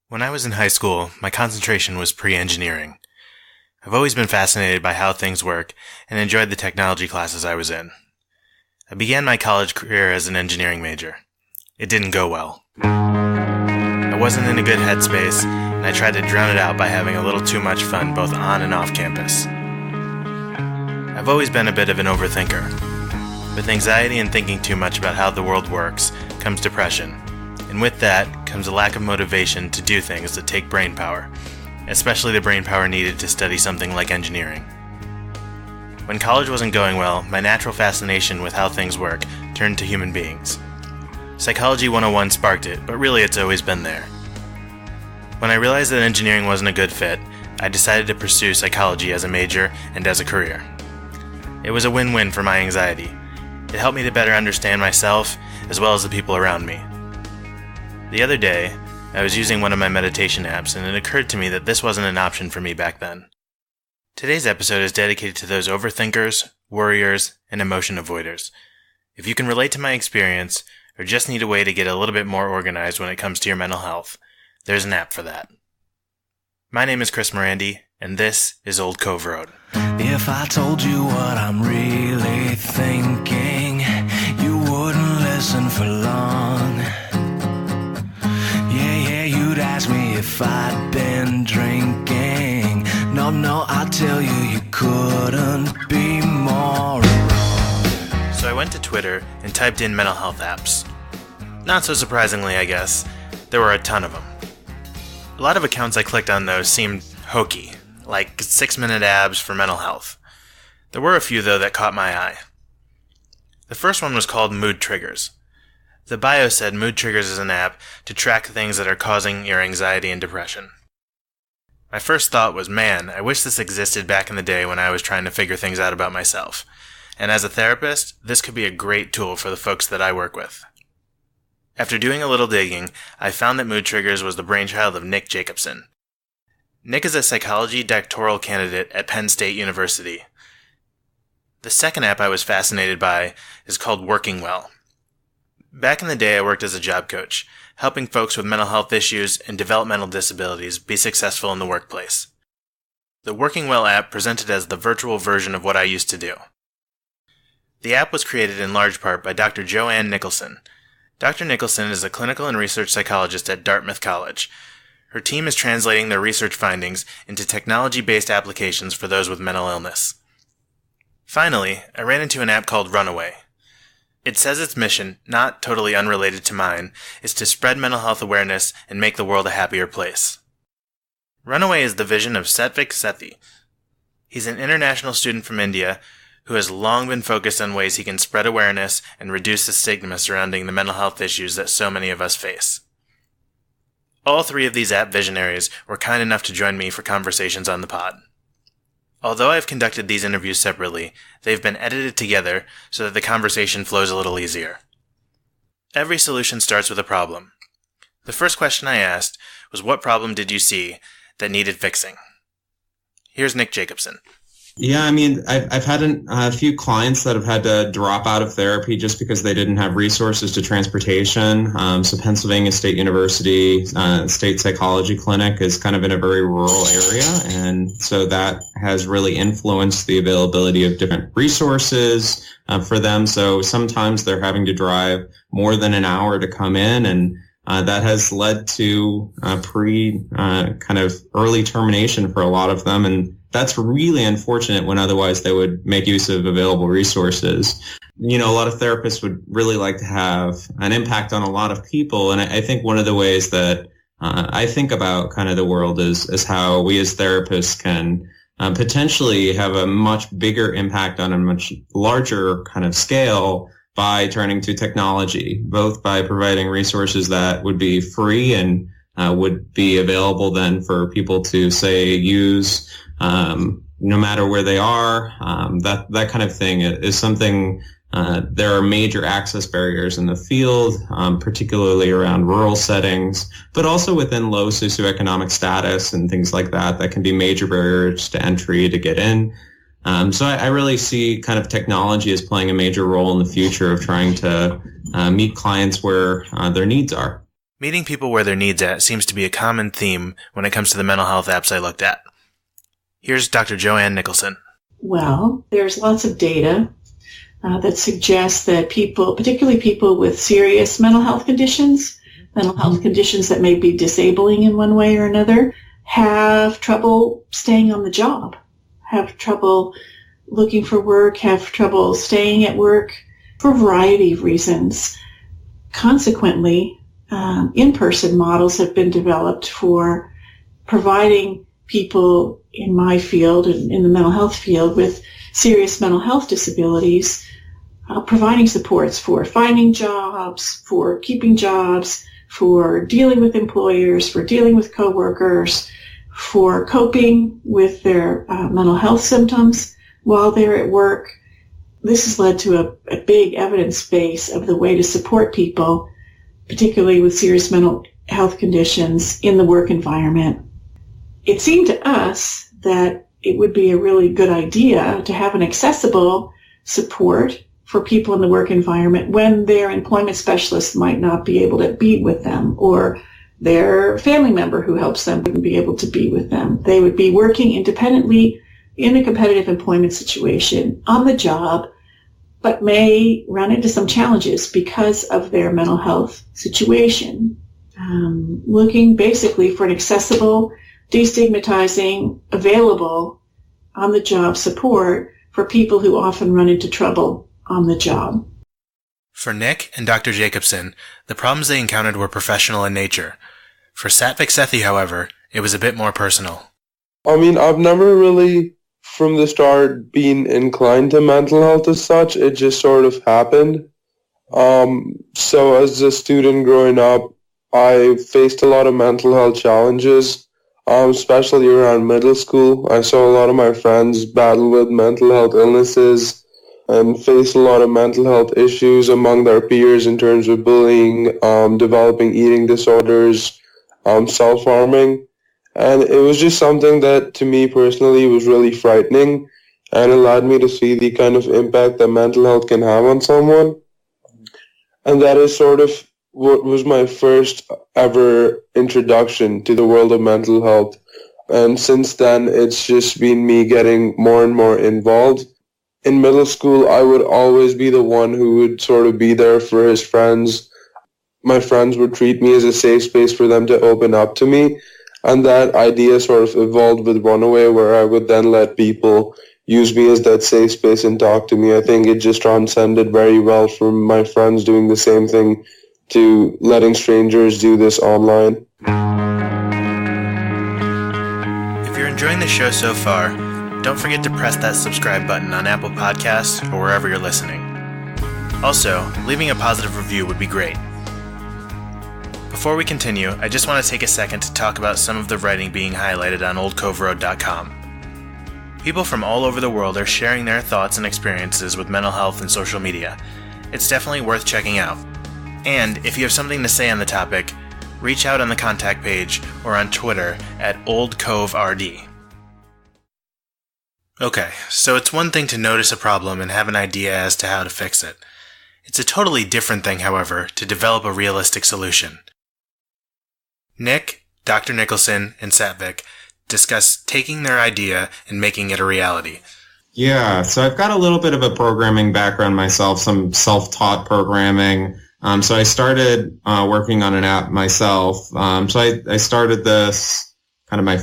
When I was in high school, my concentration was pre-engineering. I've always been fascinated by how things work and enjoyed the technology classes I was in. I began my college career as an engineering major. It didn't go well. I wasn't in a good headspace, and I tried to drown it out by having a little too much fun both on and off campus. I've always been a bit of an overthinker. With anxiety and thinking too much about how the world works comes depression, and with that comes a lack of motivation to do things that take brain power, especially the brain power needed to study something like engineering. When college wasn't going well, my natural fascination with how things work turned to human beings. Psychology 101 sparked it, but really it's always been there. When I realized that engineering wasn't a good fit, I decided to pursue psychology as a major and as a career. It was a win-win for my anxiety. It helped me to better understand myself as well as the people around me. The other day, I was using one of my meditation apps and it occurred to me that this wasn't an option for me back then. Today's episode is dedicated to those overthinkers, worriers, and emotion avoiders. If you can relate to my experience, or just need a way to get a little bit more organized when it comes to your mental health, there's an app for that. My name is Chris Morandi, and this is Old Cove Road. If I told you what I'm really thinking, you wouldn't listen for long. Yeah, you'd ask me if I'd been drinking. No, I tell you, you couldn't be more wrong. So I went to Twitter and typed in mental health apps. Not so surprisingly, I guess, there were a ton of them. A lot of accounts I clicked on though seemed hokey, like 6-minute abs for mental health. There were a few though that caught my eye. The first one was called Mood Triggers. The bio said Mood Triggers is an app to track things that are causing your anxiety and depression. My first thought was, man, I wish this existed back in the day when I was trying to figure things out about myself. And as a therapist, this could be a great tool for the folks that I work with. After doing a little digging, I found that Mood Triggers was the brainchild of Nick Jacobson. Nick is a psychology doctoral candidate at Penn State University. The second app I was fascinated by is called Working Well. Back in the day, I worked as a job coach, helping folks with mental health issues and developmental disabilities be successful in the workplace. The Working Well app presented as the virtual version of what I used to do. The app was created in large part by Dr. Joanne Nicholson. Dr. Nicholson is a clinical and research psychologist at Dartmouth College. Her team is translating their research findings into technology-based applications for those with mental illness. Finally, I ran into an app called Runaway. It says its mission, not totally unrelated to mine, is to spread mental health awareness and make the world a happier place. Runaway is the vision of Satvik Sethi. He's an international student from India who has long been focused on ways he can spread awareness and reduce the stigma surrounding the mental health issues that so many of us face. All three of these app visionaries were kind enough to join me for conversations on the pod. Although I've conducted these interviews separately, they've been edited together so that the conversation flows a little easier. Every solution starts with a problem. The first question I asked was, what problem did you see that needed fixing? Here's Nick Jacobson. Yeah, I've had a few clients that have had to drop out of therapy just because they didn't have resources to transportation. So Pennsylvania State University State Psychology Clinic is kind of in a very rural area, and so that has really influenced the availability of different resources for them. So sometimes they're having to drive more than an hour to come in, and that has led to kind of early termination for a lot of them, and that's really unfortunate when otherwise they would make use of available resources. A lot of therapists would really like to have an impact on a lot of people, and I think one of the ways that I think about kind of the world is how we as therapists can potentially have a much bigger impact on a much larger kind of scale by turning to technology, both by providing resources that would be free and would be available then for people to, say, use no matter where they are. That kind of thing is something. There are major access barriers in the field, particularly around rural settings, but also within low socioeconomic status and things like that can be major barriers to entry to get in. So I really see kind of technology as playing a major role in the future of trying to meet clients where their needs are. Meeting people where their needs at seems to be a common theme when it comes to the mental health apps I looked at. Here's Dr. Joanne Nicholson. Well, there's lots of data that suggests that people, particularly people with serious mental health conditions that may be disabling in one way or another, have trouble staying on the job, have trouble looking for work, have trouble staying at work for a variety of reasons. Consequently, in-person models have been developed for providing people in my field, in the mental health field, with serious mental health disabilities, providing supports for finding jobs, for keeping jobs, for dealing with employers, for dealing with coworkers, for coping with their mental health symptoms while they're at work. This has led to a big evidence base of the way to support people, particularly with serious mental health conditions, in the work environment. It seemed to us that it would be a really good idea to have an accessible support for people in the work environment when their employment specialist might not be able to be with them, or their family member who helps them wouldn't be able to be with them. They would be working independently in a competitive employment situation on the job, but may run into some challenges because of their mental health situation. Looking basically for an accessible, destigmatizing, available on-the-job support for people who often run into trouble on the job. For Nick and Dr. Jacobson, the problems they encountered were professional in nature. For Satvik Sethi, however, it was a bit more personal. I mean, I've never really, from the start, been inclined to mental health as such. It just sort of happened. So as a student growing up, I faced a lot of mental health challenges, especially around middle school. I saw a lot of my friends battle with mental health illnesses and face a lot of mental health issues among their peers in terms of bullying, developing eating disorders, self-harming. And it was just something that, to me personally, was really frightening and allowed me to see the kind of impact that mental health can have on someone. And that is sort of what was my first ever introduction to the world of mental health. And since then, it's just been me getting more and more involved. In middle school, I would always be the one who would sort of be there for his friends. My friends would treat me as a safe space for them to open up to me. And that idea sort of evolved with Runaway, where I would then let people use me as that safe space and talk to me. I think it just transcended very well from my friends doing the same thing to letting strangers do this online. If you're enjoying the show so far, don't forget to press that subscribe button on Apple Podcasts or wherever you're listening. Also, leaving a positive review would be great. Before we continue, I just want to take a second to talk about some of the writing being highlighted on oldcoveroad.com. People from all over the world are sharing their thoughts and experiences with mental health and social media. It's definitely worth checking out. And if you have something to say on the topic, reach out on the contact page or on Twitter at oldcoverd. Okay, so it's one thing to notice a problem and have an idea as to how to fix it. It's a totally different thing, however, to develop a realistic solution. Nick, Dr. Nicholson, and Satvik discuss taking their idea and making it a reality. Yeah, so I've got a little bit of a programming background myself, some self-taught programming. So I started working on an app myself. So I started this kind of my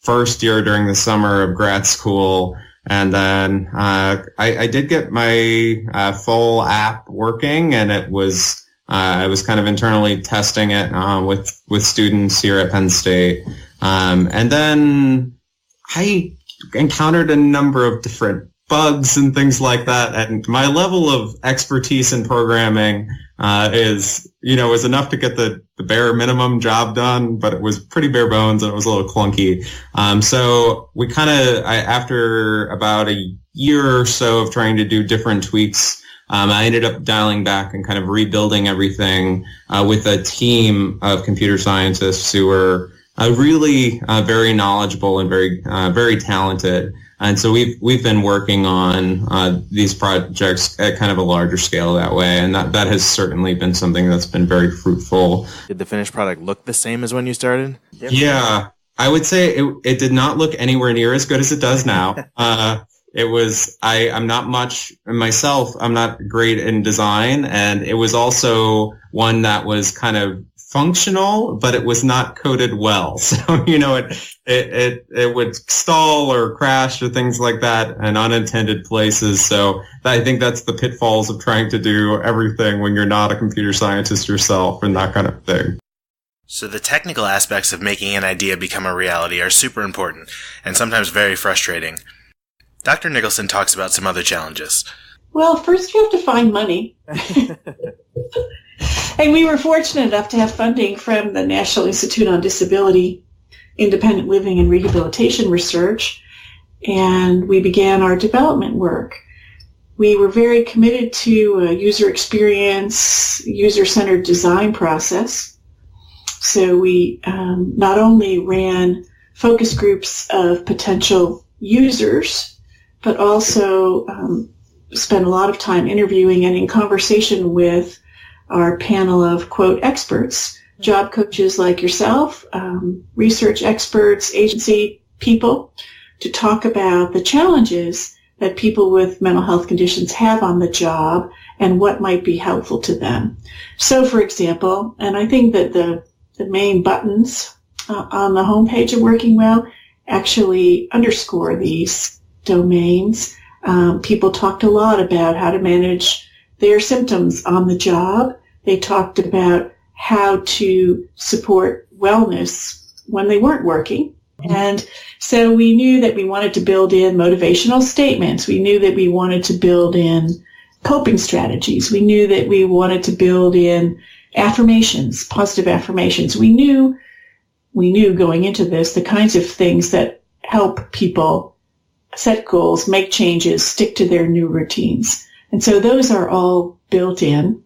first year during the summer of grad school, and then I did get my full app working, and it was I was kind of internally testing it with students here at Penn State, and then I encountered a number of different bugs and things like that, and my level of expertise in programming is enough to get the bare minimum job done, but it was pretty bare bones and it was a little clunky. So we after about a year or so of trying to do different tweaks, I ended up dialing back and kind of rebuilding everything with a team of computer scientists who were really very knowledgeable and very talented. And so we've been working on these projects at kind of a larger scale that way, and that has certainly been something that's been very fruitful. Did the finished product look the same as when you started? Yeah, I would say it did not look anywhere near as good as it does now. It was, I'm not much myself, I'm not great in design, and it was also one that was kind of functional, but it was not coded well. So, it would stall or crash or things like that in unintended places. So I think that's the pitfalls of trying to do everything when you're not a computer scientist yourself and that kind of thing. So the technical aspects of making an idea become a reality are super important and sometimes very frustrating. Dr. Nicholson talks about some other challenges. Well, first you have to find money. And we were fortunate enough to have funding from the National Institute on Disability, Independent Living and Rehabilitation Research, and we began our development work. We were very committed to a user experience, user-centered design process. So we not only ran focus groups of potential users, but also spent a lot of time interviewing and in conversation with our panel of, quote, experts, job coaches like yourself, research experts, agency people, to talk about the challenges that people with mental health conditions have on the job and what might be helpful to them. So, for example, and I think that the main buttons on the homepage of Working Well actually underscore these domains. People talked a lot about how to manage their symptoms on the job. They talked about how to support wellness when they weren't working. And so we knew that we wanted to build in motivational statements. We knew that we wanted to build in coping strategies. We knew that we wanted to build in affirmations, positive affirmations. We knew going into this the kinds of things that help people set goals, make changes, stick to their new routines. And so those are all built in.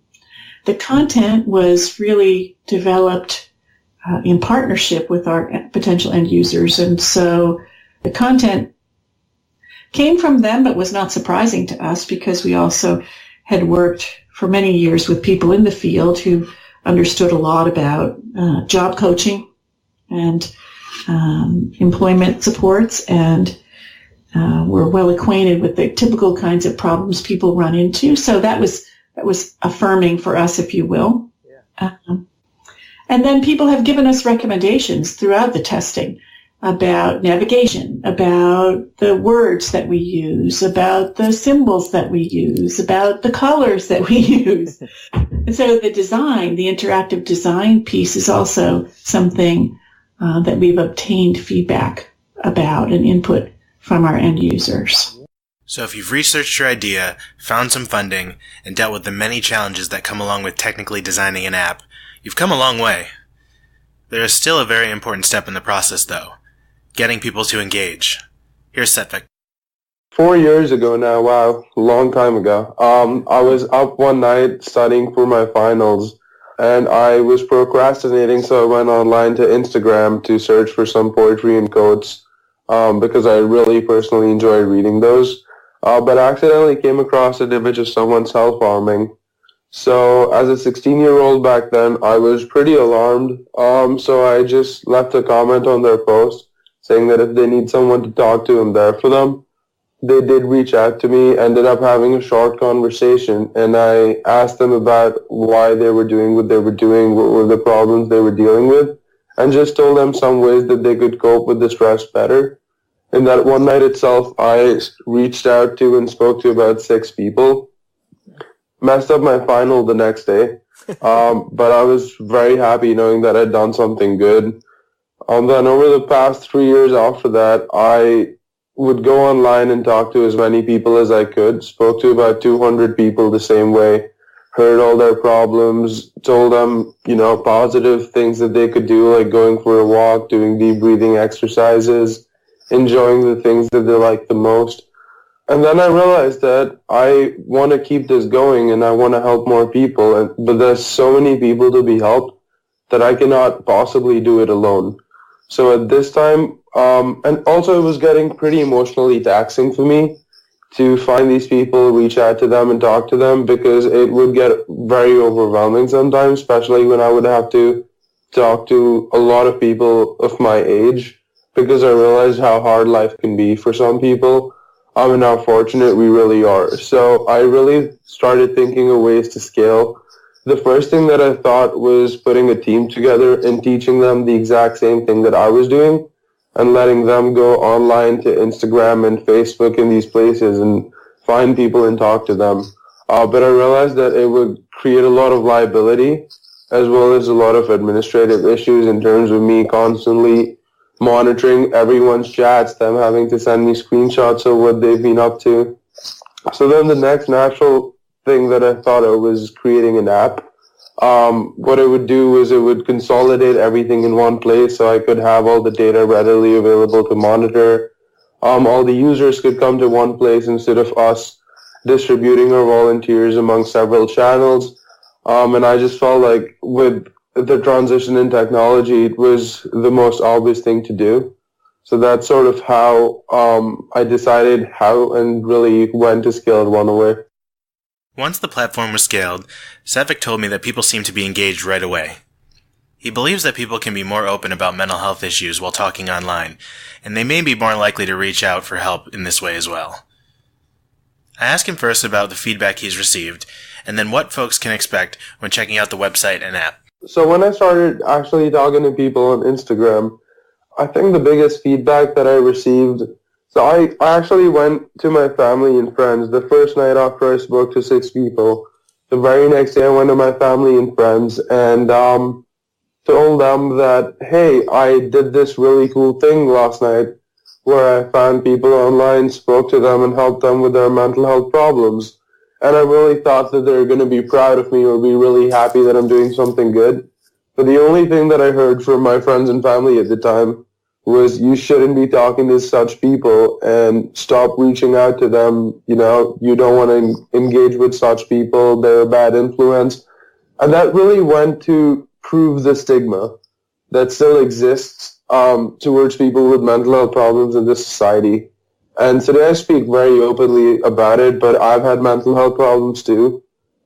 The content was really developed in partnership with our potential end users. And so the content came from them, but was not surprising to us because we also had worked for many years with people in the field who understood a lot about job coaching and employment supports, and were well acquainted with the typical kinds of problems people run into. So that was affirming for us, if you will. Yeah. And then people have given us recommendations throughout the testing about navigation, about the words that we use, about the symbols that we use, about the colors that we use. And so the design, the interactive design piece is also something that we've obtained feedback about and input from our end users. So if you've researched your idea, found some funding, and dealt with the many challenges that come along with technically designing an app, you've come a long way. There is still a very important step in the process, though: getting people to engage. Here's Setvik. 4 years ago now, wow, a long time ago. I was up one night studying for my finals, and I was procrastinating, so I went online to Instagram to search for some poetry and quotes, because I really personally enjoy reading those. But I accidentally came across an image of someone self-harming. So as a 16-year-old back then, I was pretty alarmed. So I just left a comment on their post saying that if they need someone to talk to, I'm there for them. They did reach out to me, ended up having a short conversation, and I asked them about why they were doing what they were doing, what were the problems they were dealing with, and just told them some ways that they could cope with the stress better. In that one night itself, I reached out to and spoke to about 6 people. Messed up my final the next day, but I was very happy knowing that I'd done something good. Then over the past 3 years after that, I would go online and talk to as many people as I could. Spoke to about 200 people the same way. Heard all their problems, told them, positive things that they could do, like going for a walk, doing deep breathing exercises, enjoying the things that they like the most. And then I realized that I want to keep this going and I want to help more people. But there's so many people to be helped that I cannot possibly do it alone. So at this time, And also it was getting pretty emotionally taxing for me to find these people, reach out to them and talk to them, because it would get very overwhelming sometimes, especially when I would have to talk to a lot of people of my age, because I realized how hard life can be for some people, and how fortunate we really are. So I really started thinking of ways to scale. The first thing that I thought was putting a team together and teaching them the exact same thing that I was doing, and letting them go online to Instagram and Facebook and these places and find people and talk to them. But I realized that it would create a lot of liability as well as a lot of administrative issues in terms of me constantly monitoring everyone's chats, them having to send me screenshots of what they've been up to. So then the next natural thing that I thought of was creating an app. What it would do is it would consolidate everything in one place, so I could have all the data readily available to monitor. All the users could come to one place instead of us distributing our volunteers among several channels. And I just felt like with the transition in technology, it was the most obvious thing to do. So that's sort of how I decided how and really when to scale it Runaway. Once the platform was scaled, Satvik told me that people seem to be engaged right away. He believes that people can be more open about mental health issues while talking online, and they may be more likely to reach out for help in this way as well. I asked him first about the feedback he's received, and then what folks can expect when checking out the website and app. So when I started actually talking to people on Instagram, I think the biggest feedback that I received, so I actually went to my family and friends the first night after I spoke to 6 people. The very next day I went to my family and friends and told them that, hey, I did this really cool thing last night where I found people online, spoke to them and helped them with their mental health problems. And I really thought that they were going to be proud of me or be really happy that I'm doing something good. But the only thing that I heard from my friends and family at the time was, you shouldn't be talking to such people and stop reaching out to them. You know, you don't want to engage with such people. They're a bad influence. And that really went to prove the stigma that still exists towards people with mental health problems in this society. And today I speak very openly about it, but I've had mental health problems too.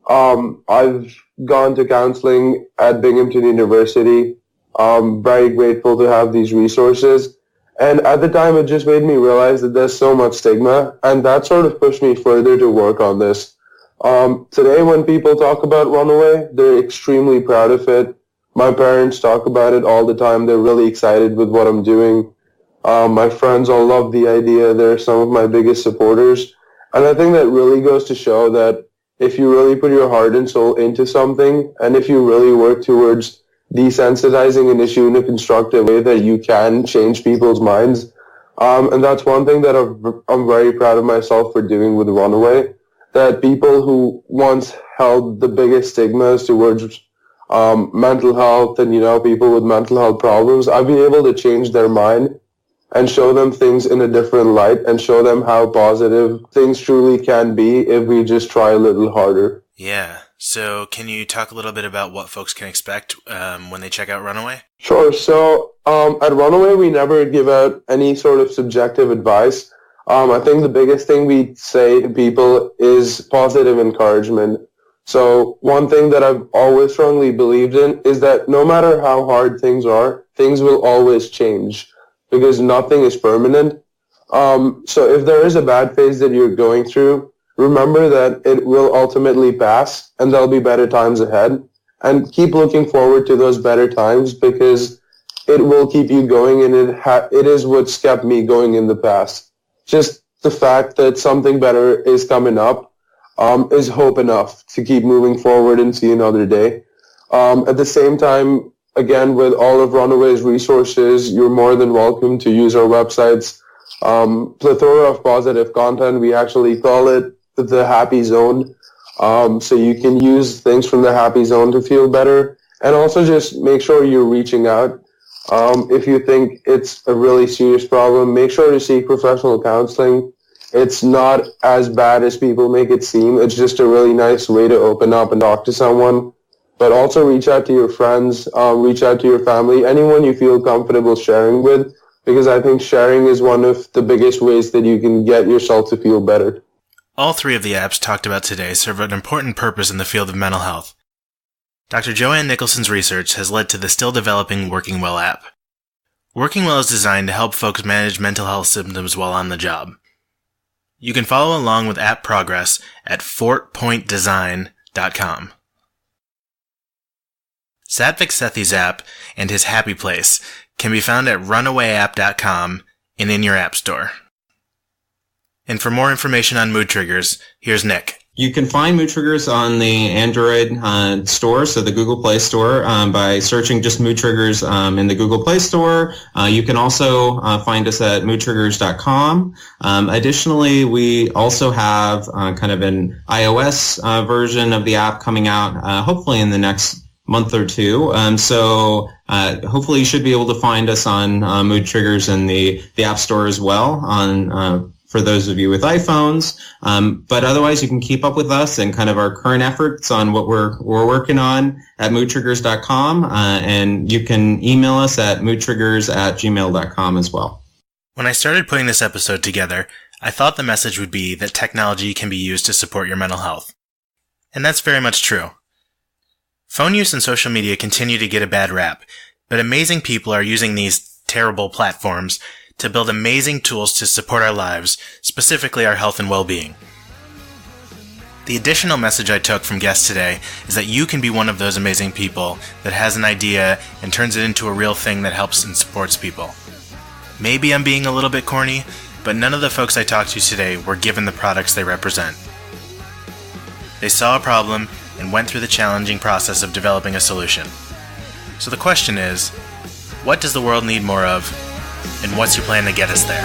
I've gone to counseling at Binghamton University. I'm very grateful to have these resources. And at the time, it just made me realize that there's so much stigma, and that sort of pushed me further to work on this. Today, when people talk about Runaway, they're extremely proud of it. My parents talk about it all the time. They're really excited with what I'm doing. My friends all love the idea. They're some of my biggest supporters. And I think that really goes to show that if you really put your heart and soul into something, and if you really work towards desensitizing an issue in a constructive way, that you can change people's minds. And that's one thing that I'm very proud of myself for doing with Runaway, that people who once held the biggest stigmas towards mental health and, you know, people with mental health problems, I've been able to change their mind and show them things in a different light and show them how positive things truly can be if we just try a little harder. Yeah. So can you talk a little bit about what folks can expect when they check out Runaway? Sure. So at Runaway, we never give out any sort of subjective advice. I think the biggest thing we say to people is positive encouragement. So one thing that I've always strongly believed in is that no matter how hard things are, things will always change, because nothing is permanent. So if there is a bad phase that you're going through, remember that it will ultimately pass and there'll be better times ahead. And keep looking forward to those better times, because it will keep you going, and it is what's kept me going in the past. Just the fact that something better is coming up is hope enough to keep moving forward and see another day. At the same time, again, with all of Runaway's resources, you're more than welcome to use our website's plethora of positive content. We actually call it the Happy Zone. So you can use things from the Happy Zone to feel better. And also just make sure you're reaching out. If you think it's a really serious problem, make sure to seek professional counseling. It's not as bad as people make it seem. It's just a really nice way to open up and talk to someone. But also reach out to your friends, reach out to your family, anyone you feel comfortable sharing with, because I think sharing is one of the biggest ways that you can get yourself to feel better. All three of the apps talked about today serve an important purpose in the field of mental health. Dr. Joanne Nicholson's research has led to the still developing Working Well app. Working Well is designed to help folks manage mental health symptoms while on the job. You can follow along with app progress at fortpointdesign.com. Satvik Sethi's app and his Happy Place can be found at runawayapp.com and in your app store. And for more information on mood triggers, here's Nick. You can find Mood Triggers on the Android store, so the Google Play Store, by searching just Mood Triggers in the Google Play Store. You can also find us at moodtriggers.com. Additionally, we also have kind of an iOS version of the app coming out hopefully in the next month or two. So hopefully you should be able to find us on Mood Triggers in the App Store as well on for those of you with iPhones. But otherwise, you can keep up with us and kind of our current efforts on what we're working on at moodtriggers.com. And you can email us at moodtriggers@gmail.com as well. When I started putting this episode together, I thought the message would be that technology can be used to support your mental health. And that's very much true. Phone use and social media continue to get a bad rap, but amazing people are using these terrible platforms to build amazing tools to support our lives, specifically our health and well-being. The additional message I took from guests today is that you can be one of those amazing people that has an idea and turns it into a real thing that helps and supports people. Maybe I'm being a little bit corny, but none of the folks I talked to today were given the products they represent. They saw a problem and went through the challenging process of developing a solution. So the question is, what does the world need more of? And what's your plan to get us there?